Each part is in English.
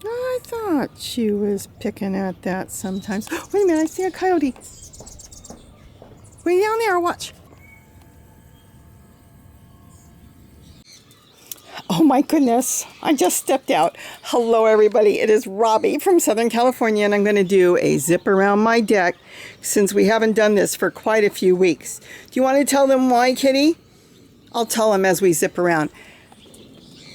I thought she was picking at that sometimes. Wait a minute, I see a coyote. Way down there, watch. Oh my goodness, I just stepped out. Hello everybody, it is Robbie from Southern California, and I'm going to do a zip around my deck since we haven't done this for quite a few weeks. Do you want to tell them why, Kitty? I'll tell them as we zip around.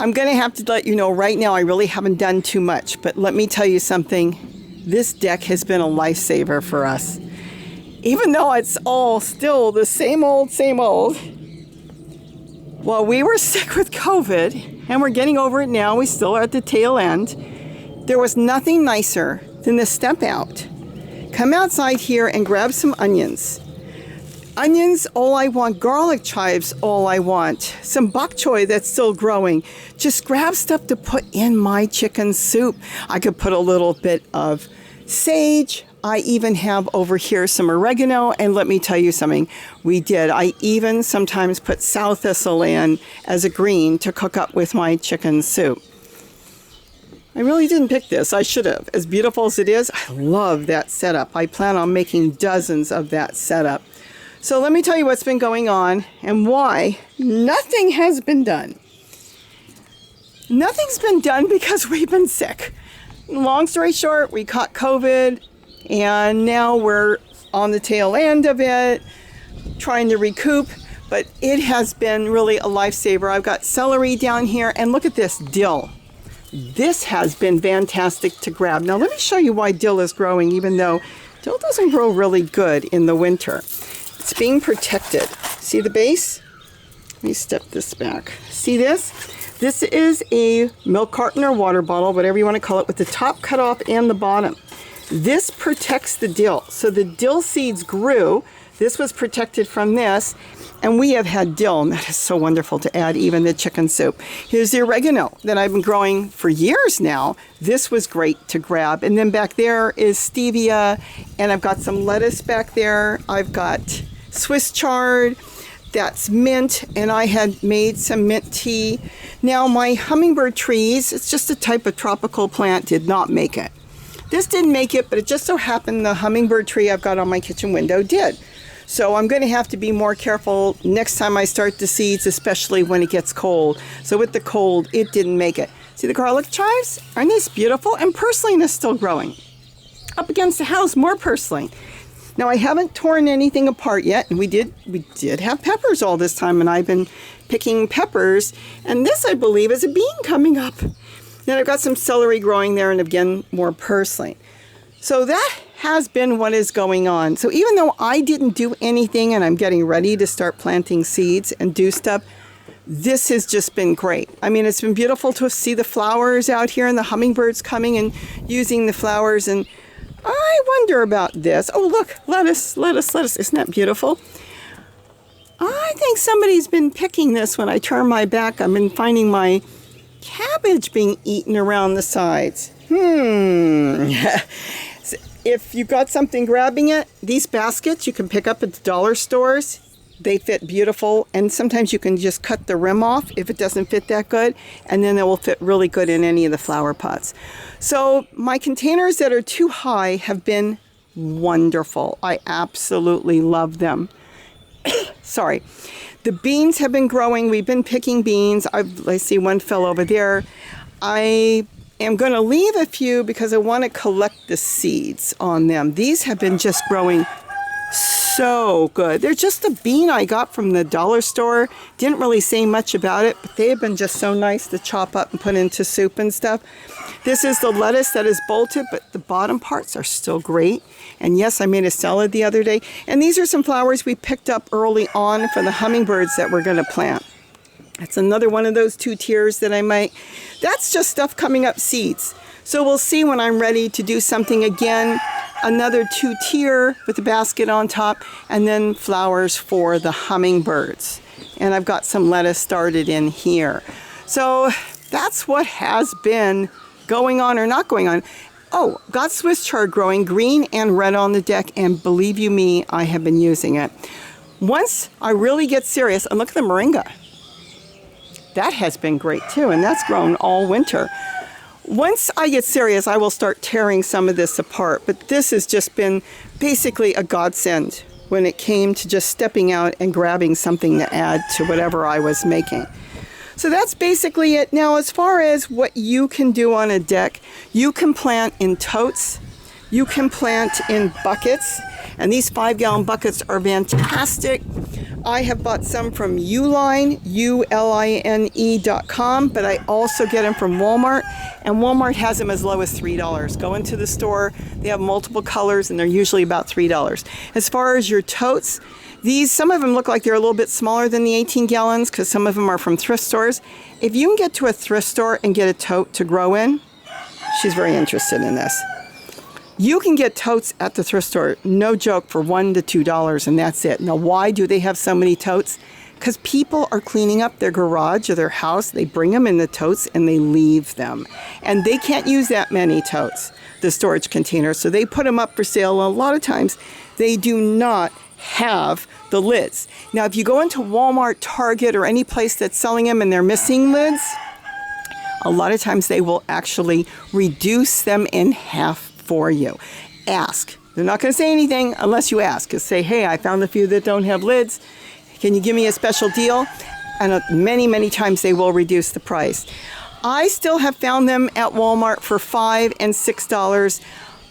I'm going to have to let you know right now I really haven't done too much, but let me tell you something. This deck has been a lifesaver for us. Even though it's all still the same old, Well, we were sick with COVID, and we're getting over it now. We still are at the tail end. There was nothing nicer than to step out, come outside here and grab some onions. Onions, all I want. Garlic chives, all I want. Some bok choy that's still growing. Just grab stuff to put in my chicken soup. I could put a little bit of sage. I even have over here some oregano, and let me tell you something. I even sometimes put sow thistle in as a green to cook up with my chicken soup. I really didn't pick this. I should have. As beautiful as it is, I love that setup. I plan on making dozens of that setup. So let me tell you what's been going on and why nothing has been done. Nothing's been done because we've been sick. Long story short, we caught COVID, and now we're on the tail end of it, trying to recoup, but it has been really a lifesaver. I've got celery down here, and look at this dill. This has been fantastic to grab. Now let me show you why dill is growing, even though dill doesn't grow really good in the winter. It's being protected. See the base? Let me step this back. See this? This is a milk carton or water bottle, whatever you want to call it, with the top cut off and the bottom. This protects the dill. So the dill seeds grew. This was protected from this, and we have had dill, and that is so wonderful to add even the chicken soup. Here's the oregano that I've been growing for years now. This was great to grab. And then back there is stevia, and I've got some lettuce back there. I've got Swiss chard. That's mint, and I had made some mint tea. Now my hummingbird trees, it's just a type of tropical plant, did not make it. This didn't make it, but it just so happened the hummingbird tree I've got on my kitchen window did. So I'm going to have to be more careful next time I start the seeds, especially when it gets cold. So with the cold, it didn't make it. See the garlic chives? Aren't these beautiful? And purslane is still growing. Up against the house, more purslane. Now I haven't torn anything apart yet, and we did have peppers all this time, and I've been picking peppers, and this I believe is a bean coming up. Then I've got some celery growing there, and again more purslane. So that has been what is going on. So even though I didn't do anything and I'm getting ready to start planting seeds and do stuff, this has just been great. I mean, it's been beautiful to see the flowers out here and the hummingbirds coming and using the flowers. And I wonder about this. Oh, look, lettuce. Isn't that beautiful? I think somebody's been picking this when I turn my back. I've been finding my cabbage being eaten around the sides. If you've got something grabbing it, these baskets you can pick up at the dollar stores. They fit beautiful, and sometimes you can just cut the rim off if it doesn't fit that good, and then it will fit really good in any of the flower pots. So my containers that are too high have been wonderful. I absolutely love them. Sorry. The beans have been growing. We've been picking beans. I see one fell over there. I am going to leave a few because I want to collect the seeds on them. These have been just growing so good. They're just a bean I got from the dollar store. Didn't really say much about it, but they have been just so nice to chop up and put into soup and stuff. This is the lettuce that is bolted, but the bottom parts are still great. And yes, I made a salad the other day. And these are some flowers we picked up early on for the hummingbirds that we're going to plant. That's another one of those 2 tiers that I might. That's just stuff coming up seeds. So we'll see when I'm ready to do something again. Another 2 tier with the basket on top, and then flowers for the hummingbirds. And I've got some lettuce started in here. So that's what has been going on or not going on. Oh, got Swiss chard growing, green and red on the deck, and believe you me, I have been using it. Once I really get serious, and look at the moringa. That has been great too, and that's grown all winter. Once I get serious, I will start tearing some of this apart, but this has just been basically a godsend when it came to just stepping out and grabbing something to add to whatever I was making. So that's basically it. Now, as far as what you can do on a deck, you can plant in totes, you can plant in buckets, and these 5-gallon buckets are fantastic. I have bought some from Uline, ULINE.com, but I also get them from Walmart, and Walmart has them as low as $3. Go into the store, they have multiple colors, and they're usually about $3. As far as your totes, these, some of them look like they're a little bit smaller than the 18 gallons because some of them are from thrift stores. If you can get to a thrift store and get a tote to grow in, she's very interested in this. You can get totes at the thrift store, no joke, for $1 to $2, and that's it. Now, why do they have so many totes? Because people are cleaning up their garage or their house. They bring them in the totes and they leave them. And they can't use that many totes, the storage containers, so they put them up for sale. A lot of times, they do not have the lids. Now, if you go into Walmart, Target, or any place that's selling them and they're missing lids, a lot of times they will actually reduce them in half for you. Ask. They're not going to say anything unless you ask. Just say, hey, I found a few that don't have lids. Can you give me a special deal? And many, many times they will reduce the price. I still have found them at Walmart for $5 and $6.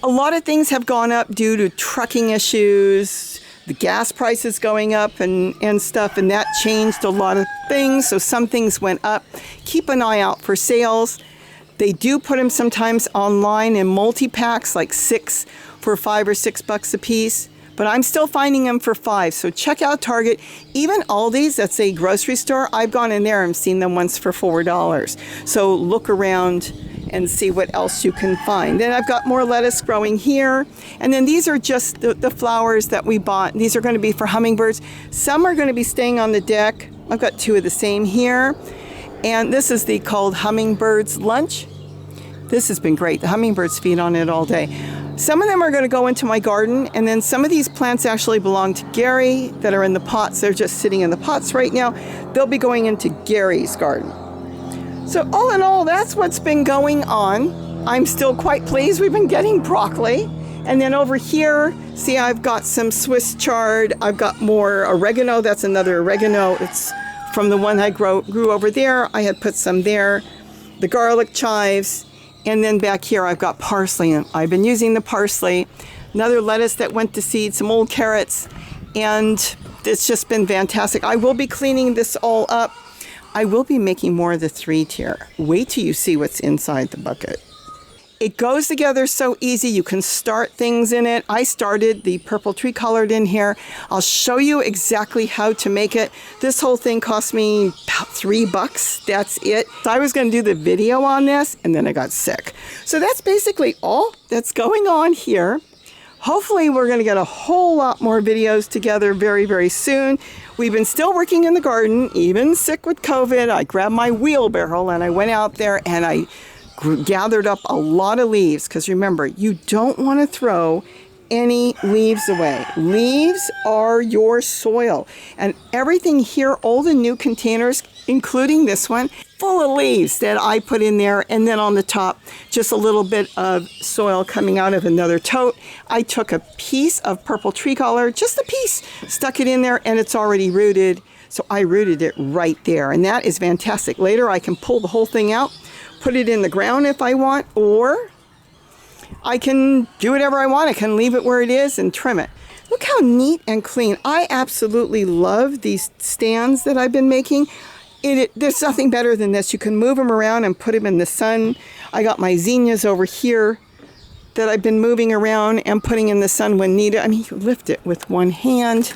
A lot of things have gone up due to trucking issues, the gas prices going up and stuff, and that changed a lot of things. So some things went up. Keep an eye out for sales. They do put them sometimes online in multi-packs, like 6 for $5 or $6 a piece. But I'm still finding them for $5. So check out Target. Even Aldi's, that's a grocery store, I've gone in there and seen them once for $4. So look around and see what else you can find. Then I've got more lettuce growing here. And then these are just the flowers that we bought. These are going to be for hummingbirds. Some are going to be staying on the deck. I've got 2 of the same here. And this is called Hummingbird's Lunch. This has been great. The hummingbirds feed on it all day. Some of them are going to go into my garden, and then some of these plants actually belong to Gary that are in the pots. They're just sitting in the pots right now. They'll be going into Gary's garden. So all in all, that's what's been going on. I'm still quite pleased. We've been getting broccoli. And then over here, see, I've got some Swiss chard. I've got more oregano. That's another oregano. It's from the one I grew over there. I had put some there. The garlic chives. And then back here, I've got parsley. And I've been using the parsley. Another lettuce that went to seed, some old carrots. And it's just been fantastic. I will be cleaning this all up. I will be making more of the 3-tier. Wait till you see what's inside the bucket. It goes together so easy. You can start things in it. I started the purple tree colored in here. I'll show you exactly how to make it. This whole thing cost me about $3. That's it. So I was going to do the video on this, and then I got sick. So that's basically all that's going on here. Hopefully we're going to get a whole lot more videos together very, very soon. We've been still working in the garden, even sick with COVID. I grabbed my wheelbarrow and I went out there and I gathered up a lot of leaves, because remember, you don't want to throw any leaves away. Leaves are your soil. And everything here, all the new containers, including this one, full of leaves that I put in there. And then on the top, just a little bit of soil coming out of another tote. I took a piece of purple tree color, just a piece, stuck it in there, and it's already rooted. So I rooted it right there. And that is fantastic. Later, I can pull the whole thing out, put it in the ground if I want, or I can do whatever I want. I can leave it where it is and trim it. Look how neat and clean. I absolutely love these stands that I've been making. There's nothing better than this. You can move them around and put them in the sun. I got my zinnias over here that I've been moving around and putting in the sun when needed. I mean, you lift it with one hand.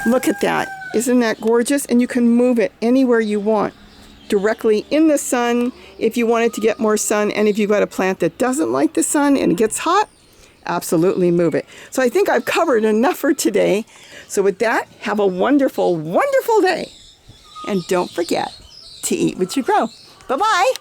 Look at that. Isn't that gorgeous? And you can move it anywhere you want, directly in the sun if you wanted to get more sun. And if you've got a plant that doesn't like the sun and it gets hot, absolutely move it. So I think I've covered enough for today. So with that, have a wonderful, wonderful day. And don't forget to eat what you grow. Bye-bye.